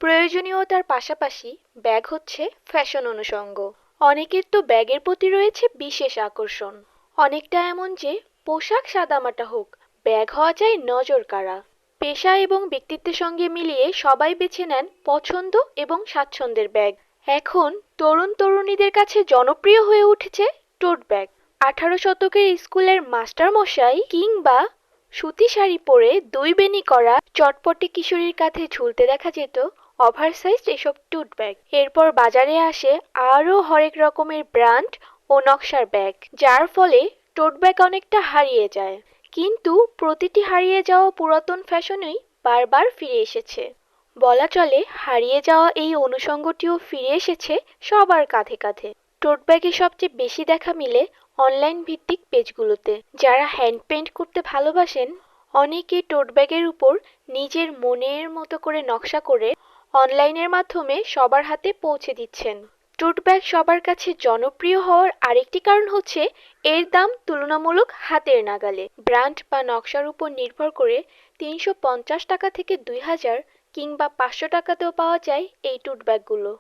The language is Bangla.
প্রয়োজনীয়তার পাশাপাশি ব্যাগ হচ্ছে ফ্যাশন অনুষঙ্গ। অনেকের তো ব্যাগের প্রতি রয়েছে বিশেষ আকর্ষণ। অনেকটা এমন যে পোশাক সাদামাটা হোক, ব্যাগ হওয়া চাই নজর কাড়া। পেশা এবং ব্যক্তিত্বের সঙ্গে মিলিয়ে সবাই বেছে নেন পছন্দ এবং স্বাচ্ছন্দ্যের ব্যাগ। এখন তরুণ তরুণীদের কাছে জনপ্রিয় হয়ে উঠেছে টোট ব্যাগ। 18 শতকের স্কুলের মাস্টারমশাই কিংবা সুতি শাড়ি পরে দুই বেনি করা চটপটে কিশোরীর কাঁধে ঝুলতে দেখা যেত ওভারসাইজড এসব টোট ব্যাগ। এরপর বাজারে আসে আরও হরেক রকমের ব্র্যান্ড ও নকশার ব্যাগ, যার ফলে টোট ব্যাগ অনেকটা হারিয়ে যায়। কিন্তু প্রতিটি হারিয়ে যাওয়া পুরাতন ফ্যাশনই বারবার ফিরে এসেছে। বলা চলে হারিয়ে যাওয়া এই অনুষঙ্গটিও ফিরে এসেছে সবার কাঁধে কাঁধে। টোট ব্যাগে সবচেয়ে বেশি দেখা মিলে অনলাইন ভিত্তিক পেজগুলোতে। যারা হ্যান্ড পেইন্ট করতে ভালোবাসেন, অনেকে টোট ব্যাগের উপর নিজের মনের মতো করে নকশা করে অনলাইনের মাধ্যমে সবার হাতে পৌঁছে দিচ্ছেন। টোট ব্যাগ সবার কাছে জনপ্রিয় হওয়ার আরেকটি কারণ হচ্ছে এর দাম তুলনামূলক হাতের নাগালে। ব্র্যান্ড বা নকশার উপর নির্ভর করে 350 টাকা থেকে 2000 কিংবা 500 টাকাতেও পাওয়া যায় এই টোট ব্যাগগুলো।